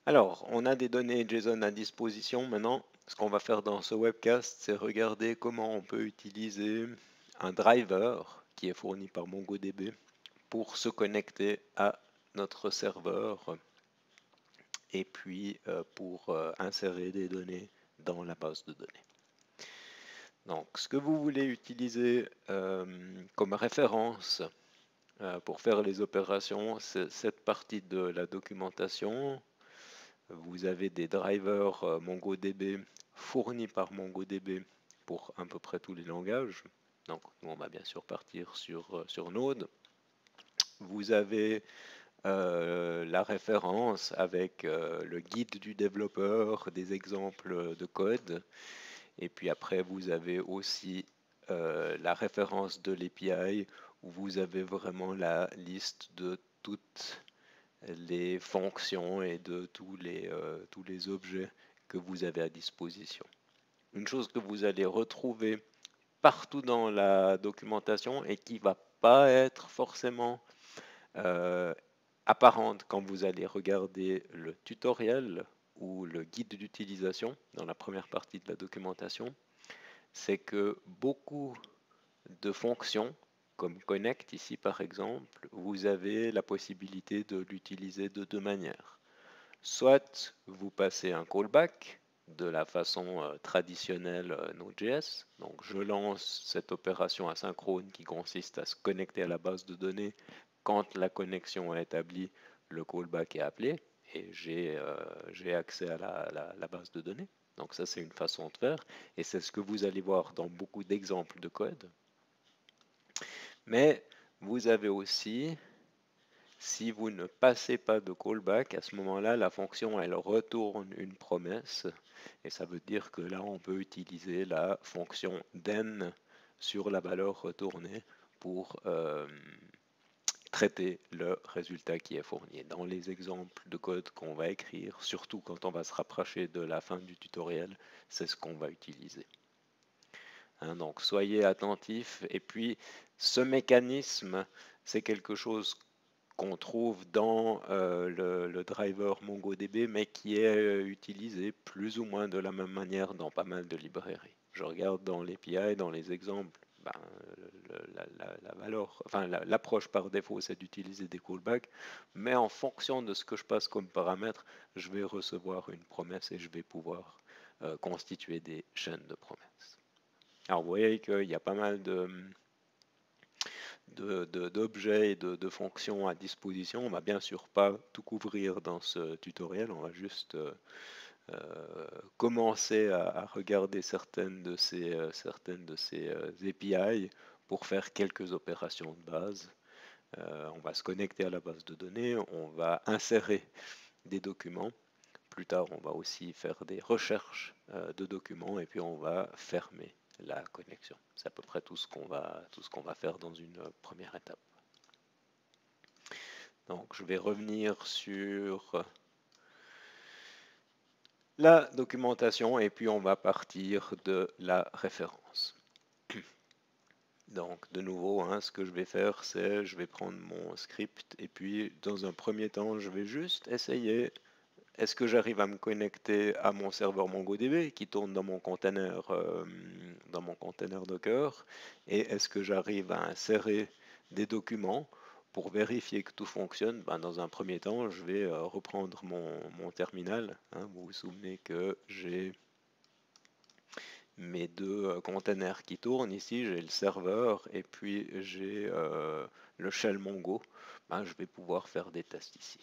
Alors, on a des données JSON à disposition maintenant. Ce qu'on va faire dans ce webcast, c'est regarder comment on peut utiliser un driver qui est fourni par MongoDB pour se connecter à notre serveur et puis pour insérer des données dans la base de données. Donc, ce que vous voulez utiliser comme référence pour faire les opérations, c'est cette partie de la documentation. Vous avez des drivers MongoDB fournis par MongoDB pour à peu près tous les langages. Donc, nous, on va bien sûr partir sur Node. Vous avez la référence avec le guide du développeur, des exemples de code. Et puis après, vous avez aussi la référence de l'API où vous avez vraiment la liste de toutes les fonctions et de tous les objets que vous avez à disposition. Une chose que vous allez retrouver partout dans la documentation et qui ne va pas être forcément euh, apparente quand vous allez regarder le tutoriel ou le guide d'utilisation dans la première partie de la documentation, c'est que beaucoup de fonctions, comme connect ici par exemple, vous avez la possibilité de l'utiliser de deux manières. Soit vous passez un callback de la façon traditionnelle Node.js. Donc je lance cette opération asynchrone qui consiste à se connecter à la base de données. Quand la connexion est établie, le callback est appelé et j'ai accès à la base de données. Donc ça c'est une façon de faire et c'est ce que vous allez voir dans beaucoup d'exemples de code. Mais vous avez aussi, si vous ne passez pas de callback, à ce moment-là, la fonction, elle retourne une promesse. Et ça veut dire que là, on peut utiliser la fonction then sur la valeur retournée pour traiter le résultat qui est fourni. Dans les exemples de code qu'on va écrire, surtout quand on va se rapprocher de la fin du tutoriel, c'est ce qu'on va utiliser. Hein, donc soyez attentifs. Et puis ce mécanisme, c'est quelque chose qu'on trouve dans le driver MongoDB, mais qui est utilisé plus ou moins de la même manière dans pas mal de librairies. Je regarde dans l'API, dans les exemples, ben, la valeur, enfin l'approche par défaut, c'est d'utiliser des callbacks, mais en fonction de ce que je passe comme paramètre, je vais recevoir une promesse et je vais pouvoir constituer des chaînes de promesses. Alors vous voyez qu'il y a pas mal d'objets et de fonctions à disposition. On ne va bien sûr pas tout couvrir dans ce tutoriel, on va juste commencer à regarder certaines de ces API pour faire quelques opérations de base. On va se connecter à la base de données, on va insérer des documents. Plus tard, on va aussi faire des recherches de documents et puis on va fermer la connexion. C'est à peu près tout ce qu'on va faire dans une première étape. Donc, je vais revenir sur la documentation et puis on va partir de la référence. Donc, de nouveau, hein, ce que je vais faire, c'est je vais prendre mon script et puis dans un premier temps, je vais juste essayer. Est-ce que j'arrive à me connecter à mon serveur MongoDB qui tourne dans mon container Docker? Et est-ce que j'arrive à insérer des documents pour vérifier que tout fonctionne? Ben, dans un premier temps, je vais reprendre mon terminal. Hein. Vous vous souvenez que j'ai mes deux containers qui tournent. Ici, j'ai le serveur et puis j'ai le shell Mongo. Ben, je vais pouvoir faire des tests ici.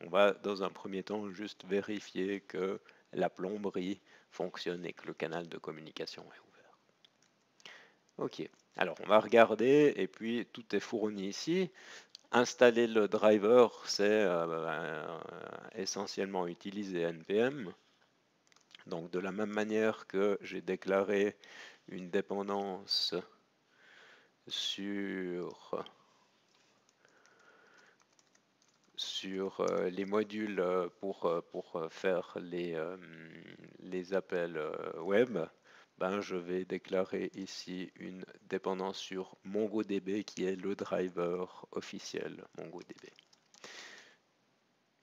On va dans un premier temps juste vérifier que la plomberie fonctionne et que le canal de communication est ouvert. Ok, alors on va regarder et puis tout est fourni ici. Installer le driver, c'est essentiellement utiliser npm. Donc de la même manière que j'ai déclaré une dépendance sur les modules pour faire les appels web, ben, je vais déclarer ici une dépendance sur MongoDB qui est le driver officiel MongoDB.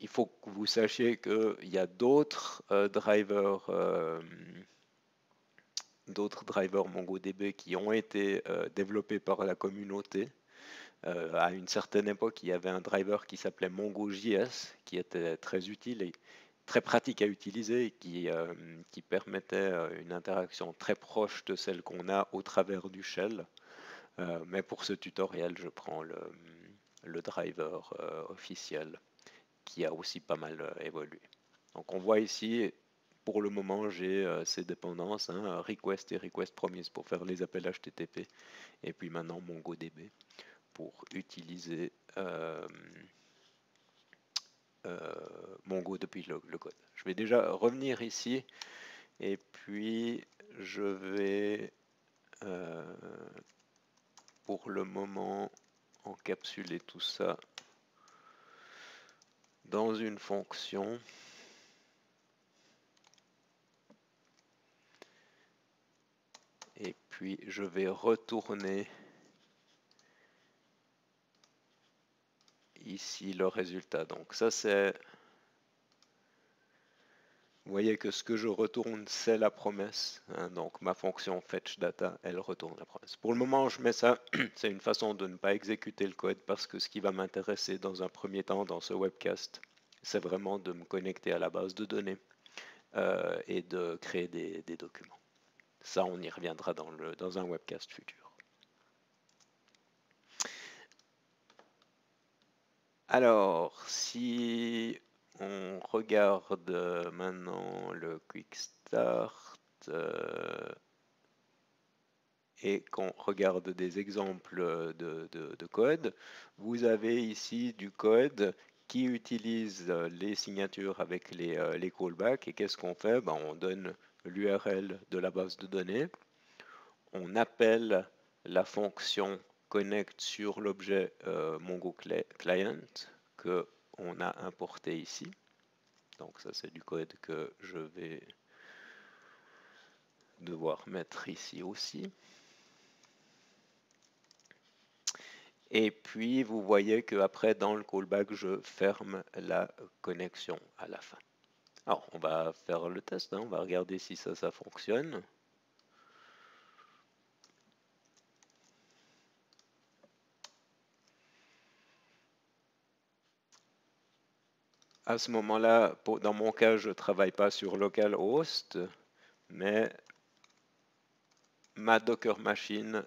faut que vous sachiez qu'il y a d'autres drivers MongoDB qui ont été développés par la communauté. À une certaine époque, il y avait un driver qui s'appelait MongoJS, qui était très utile et très pratique à utiliser et qui permettait une interaction très proche de celle qu'on a au travers du shell. Mais pour ce tutoriel, je prends le driver officiel qui a aussi pas mal évolué. Donc on voit ici, pour le moment, j'ai ces dépendances, hein, request et request promise pour faire les appels HTTP, et puis maintenant MongoDB pour utiliser Mongo depuis le code. Je vais déjà revenir ici, et puis je vais pour le moment encapsuler tout ça dans une fonction. Et puis je vais retourner ici le résultat. Donc ça c'est... Vous voyez que ce que je retourne, c'est la promesse. Hein, donc ma fonction fetchData, elle retourne la promesse. Pour le moment, je mets ça. C'est une façon de ne pas exécuter le code parce que ce qui va m'intéresser dans un premier temps dans ce webcast, c'est vraiment de me connecter à la base de données et de créer des documents. Ça, on y reviendra dans un webcast futur. Alors, si on regarde maintenant le Quick Start et qu'on regarde des exemples de code, vous avez ici du code qui utilise les signatures avec les callbacks. Et qu'est-ce qu'on fait? Ben, on donne l'URL de la base de données, on appelle la fonction connect sur l'objet Mongo Client que on a importé ici. Donc ça c'est du code que je vais devoir mettre ici aussi. Et puis vous voyez qu'après dans le callback je ferme la connexion à la fin. Alors on va faire le test, hein. On va regarder si ça fonctionne. À ce moment-là, dans mon cas, je ne travaille pas sur localhost, mais ma Docker machine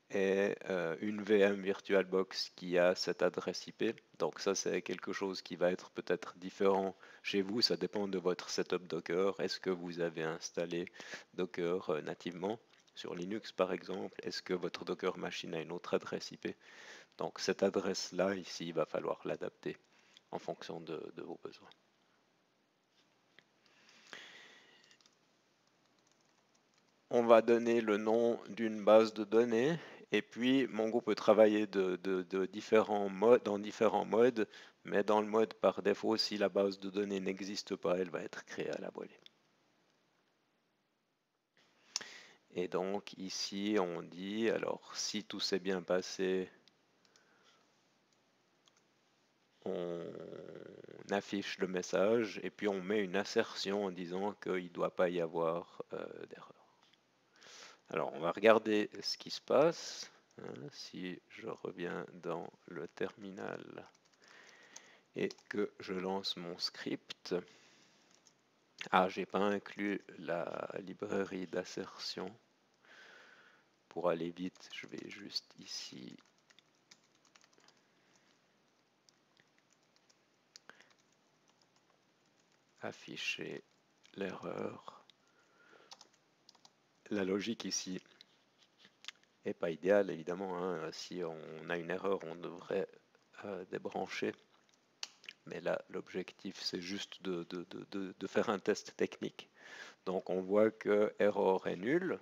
est une VM VirtualBox qui a cette adresse IP. Donc ça, c'est quelque chose qui va être peut-être différent chez vous. Ça dépend de votre setup Docker. Est-ce que vous avez installé Docker nativement sur Linux, par exemple? Est-ce que votre Docker machine a une autre adresse IP? Donc cette adresse-là, ici, il va falloir l'adapter en fonction de vos besoins. On va donner le nom d'une base de données et puis Mongo peut travailler dans différents modes, mais dans le mode par défaut, si la base de données n'existe pas, elle va être créée à la volée. Et donc ici on dit, alors si tout s'est bien passé, on affiche le message et puis on met une assertion en disant qu'il ne doit pas y avoir d'erreur. Alors, on va regarder ce qui se passe. Hein, si je reviens dans le terminal et que je lance mon script. Ah, j'ai pas inclus la librairie d'assertion. Pour aller vite, je vais juste ici afficher l'erreur. La logique ici n'est pas idéale, évidemment. Hein. Si on a une erreur, on devrait débrancher. Mais là, l'objectif, c'est juste de faire un test technique. Donc, on voit que error est nul.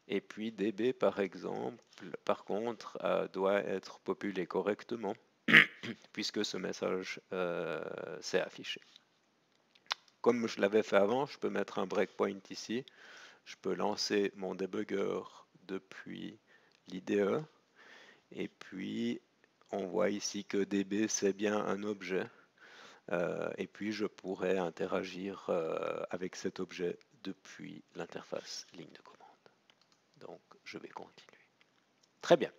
Et puis, DB, par exemple, par contre, doit être populé correctement, puisque ce message s'est affiché. Comme je l'avais fait avant, je peux mettre un breakpoint ici. Je peux lancer mon debugger depuis l'IDE. Et puis, on voit ici que DB c'est bien un objet. Et puis je pourrais interagir avec cet objet depuis l'interface ligne de commande. Donc je vais continuer. Très bien.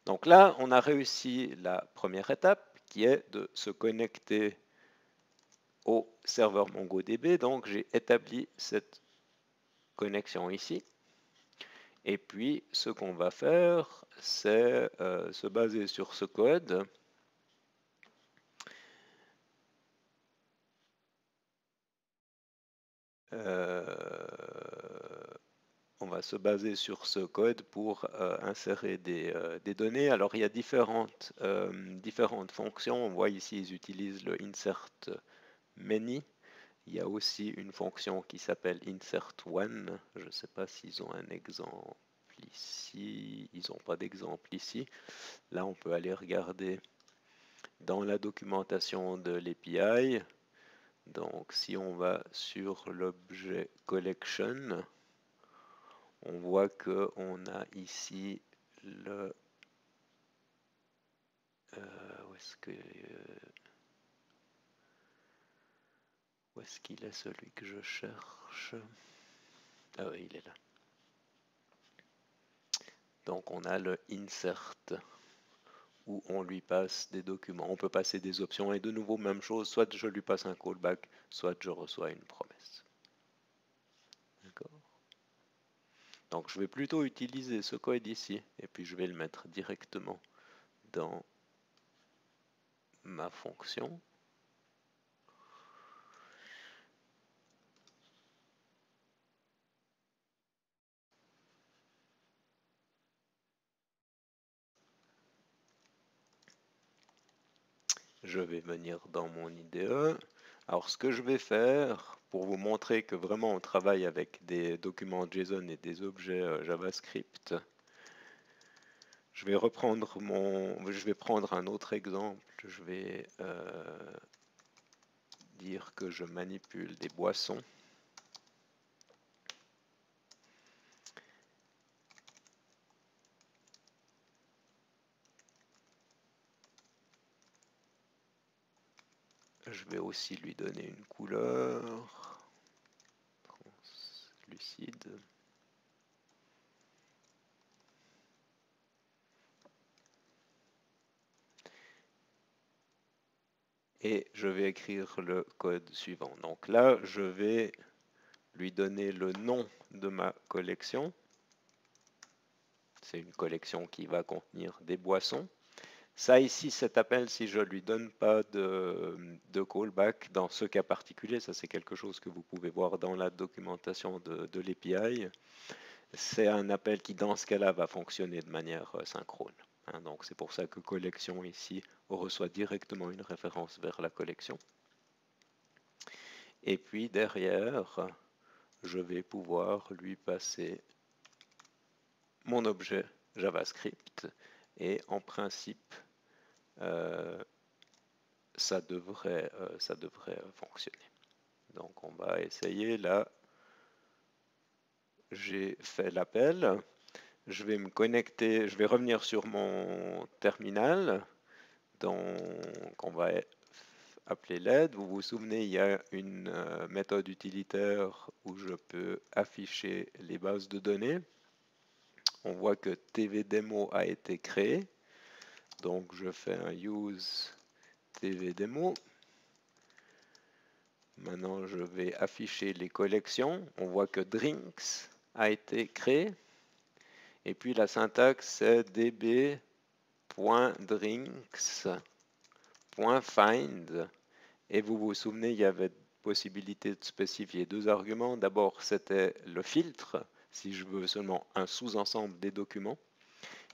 Donc là, on a réussi la première étape qui est de se connecter au serveur MongoDB. Donc j'ai établi cette connexion ici. Et puis ce qu'on va faire, c'est se baser sur ce code. On va se baser sur ce code pour insérer des données. Alors il y a différentes fonctions. On voit ici ils utilisent le insert many. Il y a aussi une fonction qui s'appelle insert one. Je ne sais pas s'ils ont un exemple ici. Ils n'ont pas d'exemple ici. Là on peut aller regarder dans la documentation de l'API. Donc si on va sur l'objet collection, on voit qu'on a ici le... où est-ce qu'il est celui que je cherche? Ah oui, il est là. Donc on a le insert où on lui passe des documents. On peut passer des options et de nouveau, même chose, soit je lui passe un callback, soit je reçois une promesse. D'accord. Donc je vais plutôt utiliser ce code ici et puis je vais le mettre directement dans ma fonction. Je vais venir dans mon IDE. Alors ce que je vais faire pour vous montrer que vraiment on travaille avec des documents JSON et des objets JavaScript, je vais prendre un autre exemple. Je vais dire que je manipule des boissons. Je vais aussi lui donner une couleur translucide. Et je vais écrire le code suivant. Donc là, je vais lui donner le nom de ma collection. C'est une collection qui va contenir des boissons. Ça ici, cet appel, si je ne lui donne pas de callback dans ce cas particulier, ça c'est quelque chose que vous pouvez voir dans la documentation de l'API, c'est un appel qui dans ce cas-là va fonctionner de manière synchrone. Donc c'est pour ça que collection ici reçoit directement une référence vers la collection. Et puis derrière, je vais pouvoir lui passer mon objet JavaScript et en principe, ça devrait fonctionner. Donc on va essayer là. J'ai fait l'appel. Je vais me connecter. Je vais revenir sur mon terminal. Donc on va appeler l'aide. Vous vous souvenez, il y a une méthode utilitaire où je peux afficher les bases de données. On voit que tvdemo a été créé. Donc je fais un use tvdemo. Maintenant, je vais afficher les collections. On voit que drinks a été créé. Et puis la syntaxe, c'est db.drinks.find. Et vous vous souvenez, il y avait possibilité de spécifier deux arguments. D'abord, c'était le filtre, si je veux seulement un sous-ensemble des documents.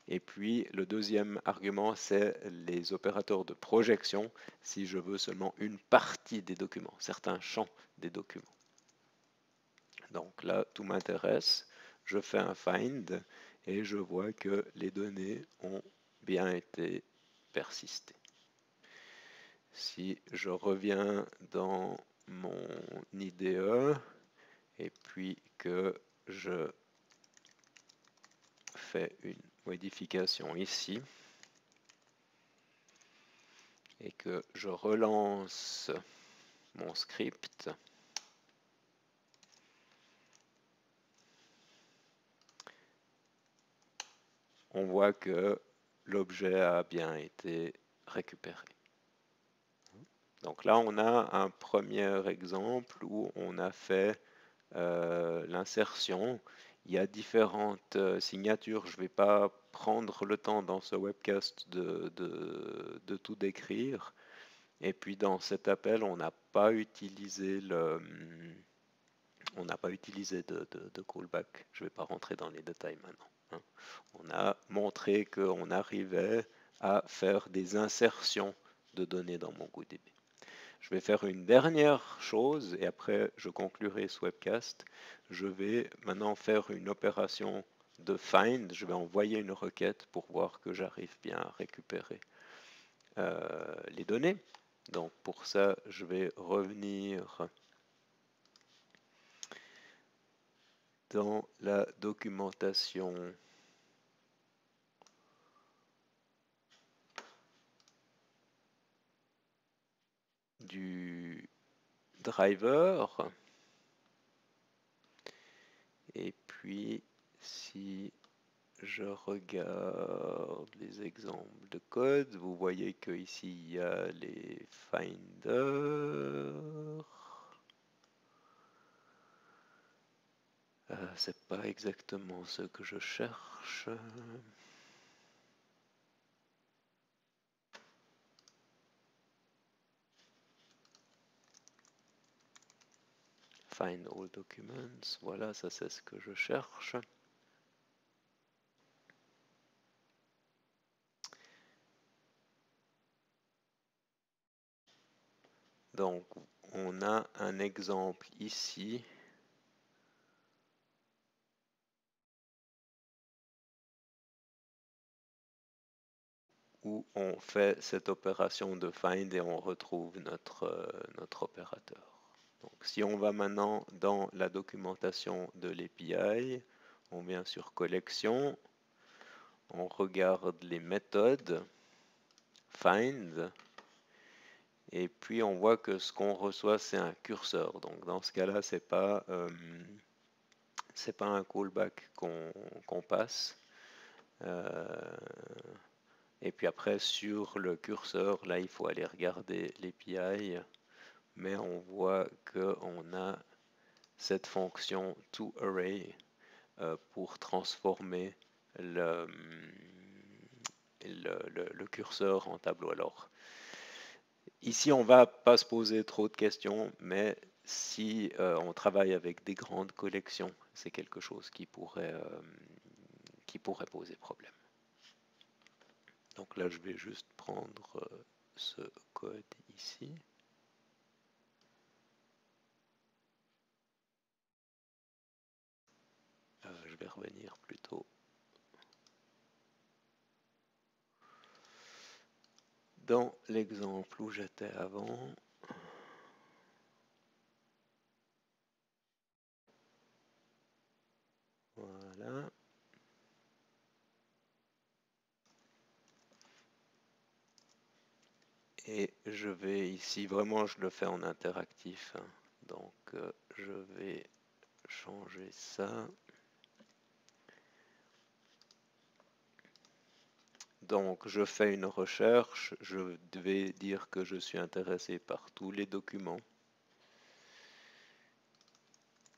Et puis le deuxième argument, c'est les opérateurs de projection, si je veux seulement une partie des documents, certains champs des documents. Donc là, tout m'intéresse. Je fais un find et je vois que les données ont bien été persistées. Si je reviens dans mon IDE et puis que je fais une modification ici, et que je relance mon script, on voit que l'objet a bien été récupéré. Donc là, on a un premier exemple où on a fait l'insertion. Il y a différentes signatures. Je ne vais pas prendre le temps dans ce webcast de tout décrire. Et puis dans cet appel, on n'a pas utilisé de callback. Je ne vais pas rentrer dans les détails maintenant, hein. On a montré qu'on arrivait à faire des insertions de données dans MongoDB. Je vais faire une dernière chose et après je conclurai ce webcast. Je vais maintenant faire une opération de find. Je vais envoyer une requête pour voir que j'arrive bien à récupérer les données. Donc pour ça, je vais revenir dans la documentation du driver. Et puis, si je regarde les exemples de code, vous voyez qu'ici, il y a les finders. C'est pas exactement ce que je cherche. Find all documents, voilà, ça c'est ce que je cherche. Donc, on a un exemple ici où on fait cette opération de find et on retrouve notre opérateur. Donc, si on va maintenant dans la documentation de l'API, on vient sur collection, on regarde les méthodes, find, et puis on voit que ce qu'on reçoit c'est un curseur. Donc dans ce cas-là, c'est pas un callback qu'on passe. Et puis après sur le curseur, là il faut aller regarder l'API, mais on voit qu'on a cette fonction toArray pour transformer le curseur en tableau. Alors, ici, on ne va pas se poser trop de questions, mais si on travaille avec des grandes collections, c'est quelque chose qui pourrait poser problème. Donc là, je vais juste prendre ce code ici. Je vais revenir plutôt dans l'exemple où j'étais avant. Voilà. Et je vais ici, vraiment je le fais en interactif, hein. Donc je vais changer ça. Donc je fais une recherche, je vais dire que je suis intéressé par tous les documents.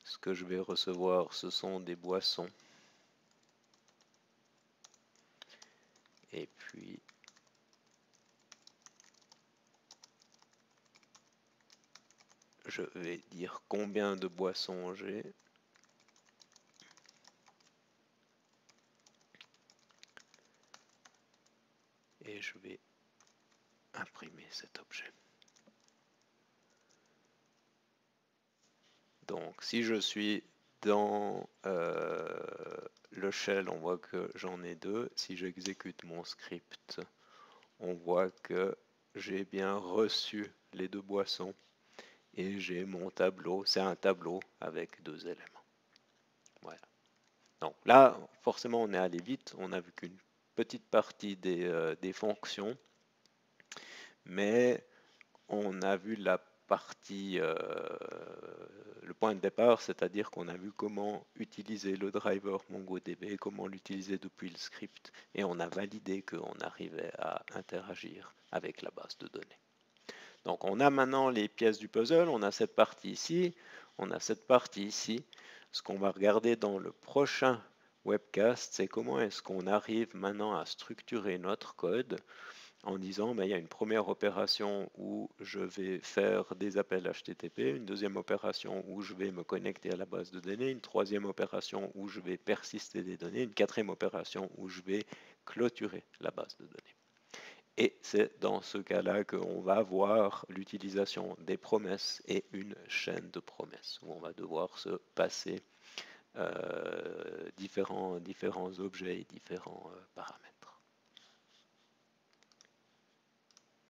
Ce que je vais recevoir, ce sont des boissons. Et puis je vais dire combien de boissons j'ai. Et je vais imprimer cet objet. Donc si je suis dans le shell, on voit que j'en ai deux. Si j'exécute mon script, on voit que j'ai bien reçu les deux boissons. Et j'ai mon tableau, c'est un tableau avec deux éléments. Voilà. Donc là, forcément, on est allé vite. On n'a vu qu'une petite partie des fonctions. mais on a vu la partie, le point de départ, c'est-à-dire qu'on a vu comment utiliser le driver MongoDB, comment l'utiliser depuis le script, et on a validé qu'on arrivait à interagir avec la base de données. Donc on a maintenant les pièces du puzzle, on a cette partie ici, on a cette partie ici. Ce qu'on va regarder dans le prochain webcast, c'est comment est-ce qu'on arrive maintenant à structurer notre code en disant, il y a une première opération où je vais faire des appels HTTP, une deuxième opération où je vais me connecter à la base de données, une troisième opération où je vais persister des données, une quatrième opération où je vais clôturer la base de données. Et c'est dans ce cas-là qu'on va avoir l'utilisation des promesses et une chaîne de promesses, où on va devoir se passer différents objets et différents paramètres.